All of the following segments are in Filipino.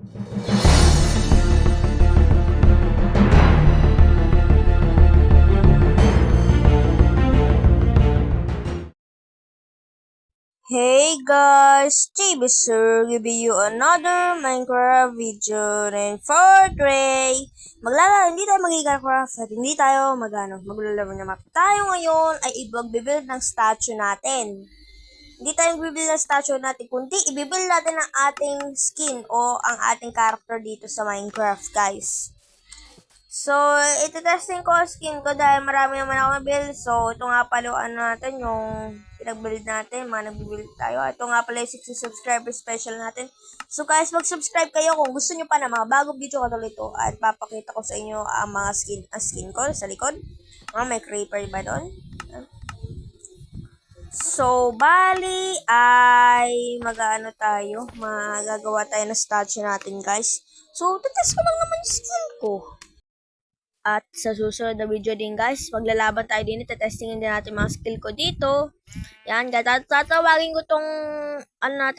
Hey guys, JB Sir giving you another Minecraft video. And for today, hindi tayo mag-Minecraft at hindi tayo maglalaro na map. Tayo ngayon ay i-build ng statue natin. Hindi tayo i-build ng statue natin, kundi i-build natin ang ating skin o ang ating character dito sa Minecraft, guys. So, ito-testing ko ang skin ko dahil marami naman ako na-build. So, ito nga pala natin yung pinag-build natin. Mga nag-build tayo. Ito nga pala yung 60 subscriber special natin. So, guys, mag-subscribe kayo kung gusto nyo pa na mga bagong video katulad ito. At papakita ko sa inyo ang mga skin ko sa likod. May creeper ba doon? So, bali ay magagawa tayo ng statue natin, guys. So, test ko lang naman yung skin ko. At sa susunod na video din, guys, maglalaban tayo din. Testingin din natin mga skill ko dito. Yan, guys. Tatawagin ko tong na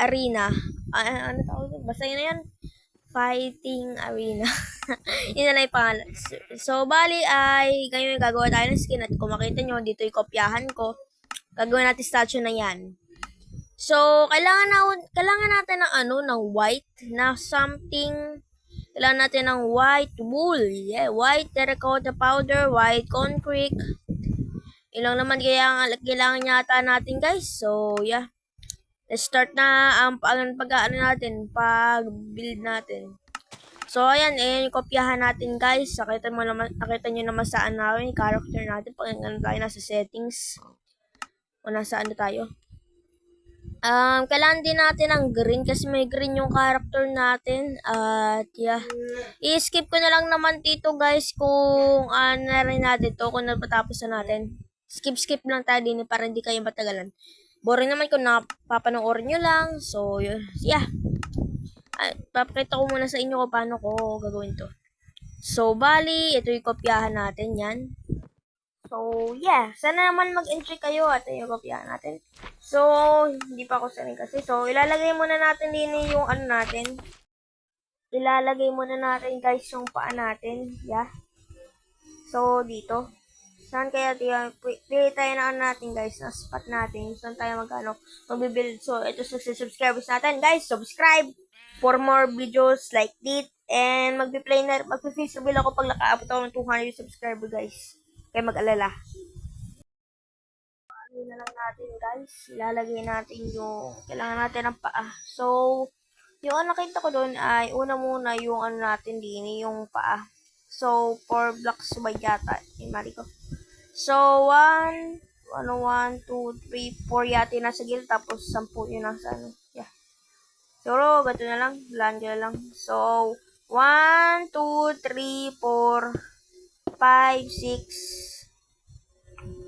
arena. Ano tawag yun? Basta yun na yan. Fighting arena. Yun na lang yung pangalan. So, bali ay, ngayon gagawa tayo ng skin. At kung makita nyo, dito yung kopyahan ko. Gagawin natin statue na yan. So, kailangan natin ng white na something. Kailangan natin ng white wool. Yeah, white terracotta powder, white concrete. Ilang naman kailangan yata natin, guys. So, yeah. Let's start na ang pag-build natin. So, ayan, yung kopyahan natin, guys. Nakita nyo naman saan namin, character natin. Pag tayo nasa settings. O nasa tayo. Kailangan din natin ng green kasi may green yung character natin. At yeah. I-skip ko na lang naman dito, guys, kung na rin natin to, kung napatapos na natin. Skip lang tayo din para hindi kayo matagalan. Boring naman kung napapanoorin nyo lang. So, yeah. Papakita ko muna sa inyo kung paano ko gagawin to. So, bali, ito yung kopyahan natin, yan. So, yeah. Sana naman mag-enjoy kayo at yung kopyahan natin. So, hindi pa ako sanay kasi. So, ilalagay muna natin din yung natin. Ilalagay muna natin, guys, yung paa natin. Yeah. So, dito. Saan kaya pili tayo na natin, guys, na spot natin. Saan tayo mag-build. So, ito sa subscribers natin. Guys, subscribe for more videos like this. And mag-face reveal ako pag nakaabot ako ng 200 subscriber, guys. Kaya mag-alala. Ano na lang natin, guys. Ilalagay natin yung kailangan natin ng paa. So, yung nakita ko doon ay una muna yung natin din, yung paa. So, 4 blocks ba yata? Mali ko. So, 1, 2, 3, 4 yata nasa gilid. Tapos, 10 yun nasa Yeah. So, gato na lang. Land lang. So, 1, 2, 3, 4, 5, 6.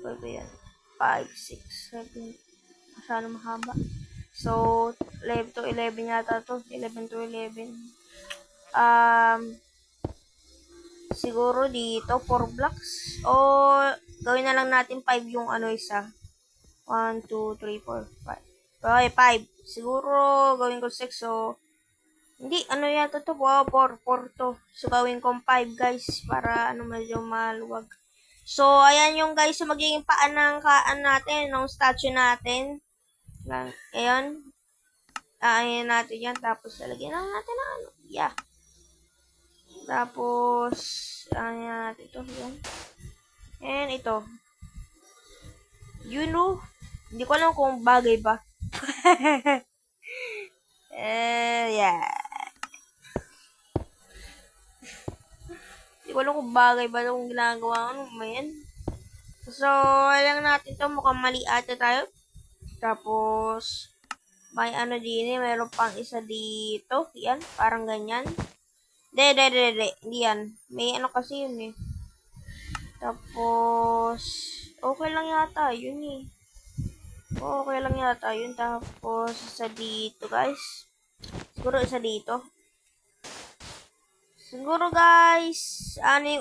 5, 6, 7. Masyado mahaba. So, 11 to 11 yata to. 11 to 11. Siguro dito, 4 blocks. O, gawin na lang natin 5 yung isa. 1, 2, 3, 4, 5. Okay, 5. Siguro, gawin ko 6. So, hindi, yata to? 4 to. So, gawin ko 5, guys. Para, medyo maluwag. So, ayan yung, guys, yung magiging paan ng natin, ng statue natin. Ayan. Ayan natin yan. Tapos, lalagyan lang natin ng Yeah. Tapos, ayan natin ito. Yan. And ito. Hindi ko alam kung bagay ba. Yeah. Hindi ko alam kung bagay ba itong ginagawa ko. Yan. So, alam natin ito. Mukhang mali ata tayo. Tapos, may din mayroon pang isa dito. Yan, parang ganyan. Hindi yan. May kasi yun eh. Tapos, okay lang yata yun eh. Okay lang yata yun. Tapos, isa dito, guys. Siguro isa dito. Siguro, guys,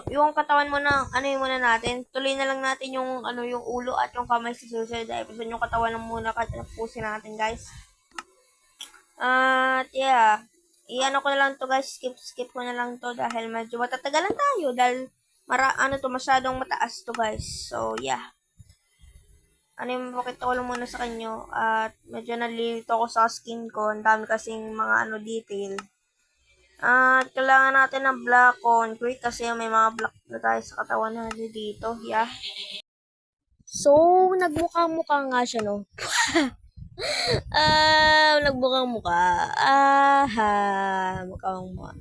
yung katawan muna, muna natin. Tuloy na lang natin yung, yung ulo at yung kamay sa susunod na episode. Yung katawan lang muna kasi napusin natin, guys. At yeah, i-ano ko na lang to guys, skip ko na lang to dahil medyo matatagalan tayo dahil masyadong mataas to guys. So yeah, ano yung mapakita ko lang muna sa kanyo at medyo nalilito ako sa skin ko. Ang dami kasing mga detail. At kailangan natin ng black concrete kasi may mga black na tayo sa katawan natin dito. Yeah. So, nagmukhang-mukha nga siya, no? Nagmukhang-mukha. Mukhang mukha.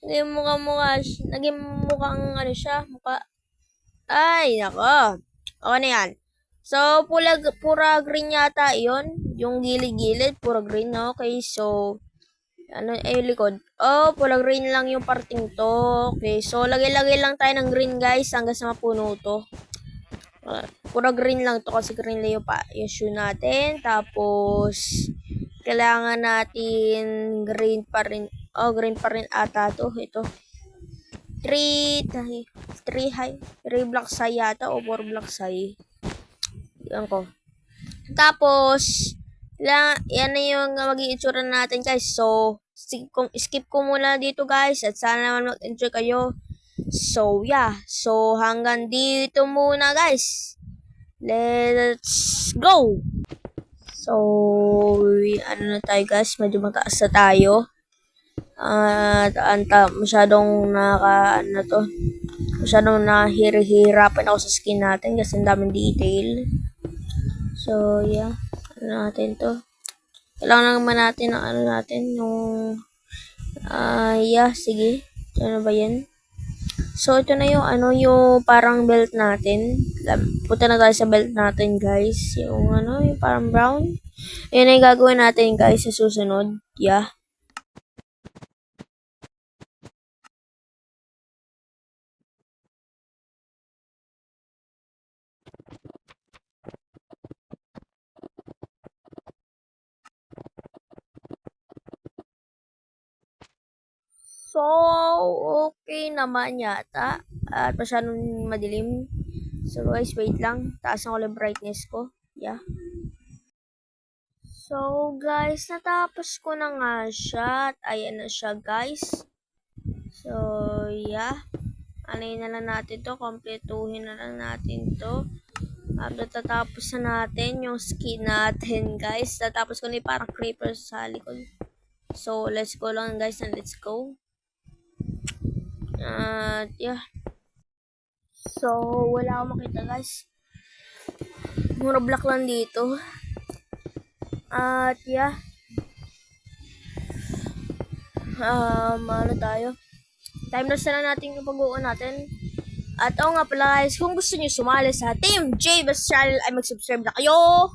Naging mukhang-mukha. Naging mukhang ano siya, mukha. Ay, nako. Okay na yan. So, pura green yata yon. Yung gilid-gilid, pura green. Okay, so, yung likod. Oh, pura green lang yung parting to. Okay, so, lagay-lagay lang tayo ng green, guys, hanggang sa mapuno to. Pura green lang to kasi green lang yung shoe natin. Tapos, kailangan natin green pa rin. Oh, green pa rin ata to. Ito. 3 blocks high yata o 4 blocks high. Yan ko. Tapos, yan na yung magiging itsura natin guys. So, skip ko muna dito guys. At sana naman mag-enjoy kayo. So, yeah. So, hanggang dito muna guys. Let's go! So, ano na tayo guys. Medyo mataas na tayo. Masyadong masyadong nahihirapan ako sa skin natin kasi ang daming detail. So, yeah. Ano natin to? Kailangan naman natin yung yeah, sige. Ano ba yan? So, ito na yung yung parang belt natin. Punta na tayo sa belt natin, guys. Yung yung parang brown. Ayan na yung gagawin natin, guys, sa susunod. Yeah. So, okay naman yata. At masyadong madilim. So, guys, wait lang. Taas ang ulit brightness ko. Yeah. So, guys, natapos ko na nga siya. At ayan na siya, guys. So, yeah. Anayin na lang natin to. Kompletuhin na lang natin to. Tatapos na natin yung skin natin, guys. Tatapos ko na yung parang creeper sa likod. So, let's go lang, guys, and let's go. Yeah. So, wala akong makita, guys. Mura black lang dito. At, yeah. Ano tayo? Time lapse na natin yung pag-uun natin. At nga pala guys, kung gusto niyo sumali sa Team Jbers channel ay mag-subscribe na kayo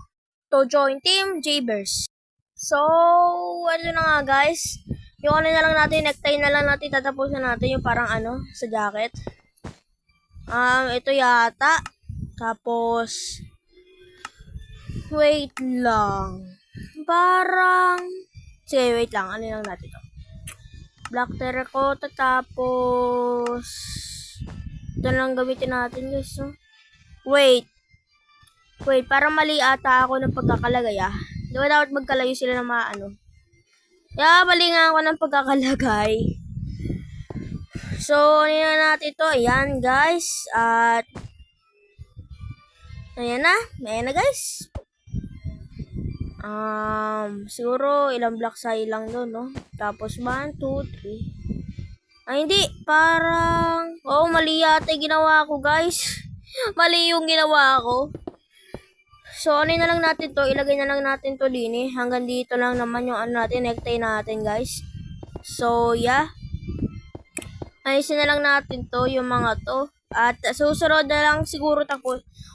to join Team Jbers. So, ano na nga guys, yung na lang natin, necktie na lang natin, tatapusin natin yung parang sa jacket. Ito yata. Tapos, wait lang. Parang, sige, wait lang, ano lang natin to. Black terracotta, tapos, ito lang gamitin natin guys, no? Wait, parang mali ata ako ng pagkakalagay, Di ba dapat magkalayo sila ng mga Yeah, mali nga ako ng pagkakalagay. So, ano na natin ito? Ayan, guys. At, ayan na guys. Siguro, ilang blocks ay lang doon, no? Tapos, 1, 2, 3. Ay, hindi. Parang, mali yata yung ginawa ko, guys. Mali yung ginawa ko. So, ano na lang natin to? Ilagay na lang natin to din, Hanggang dito lang naman yung natin, necktie natin, guys. So, yeah. Ayusin na lang natin to, yung mga to. At susunod na lang siguro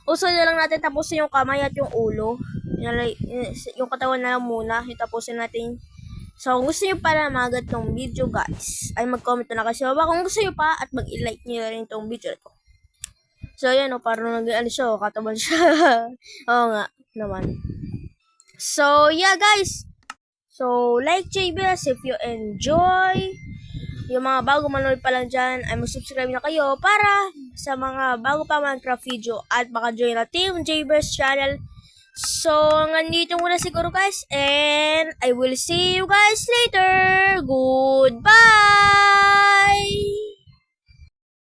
susunod na lang natin tapusin yung kamay at yung ulo. Yung katawan na lang muna. Yung tapusin natin. So, kung gusto nyo pa na magat ng video, guys, ay mag-comment na kasi baba kung gusto nyo pa at mag-like nyo rin itong video ito. So, yan parang siya, katawan siya. Oo nga, naman. So, yeah, guys. So, like JBS if you enjoy. Yung mga bago manood pa lang dyan, ay mag-subscribe na kayo para sa mga bago pa Minecraft video at maka-join na Team JBers channel. So, nandito muna siguro guys. And I will see you guys later. Good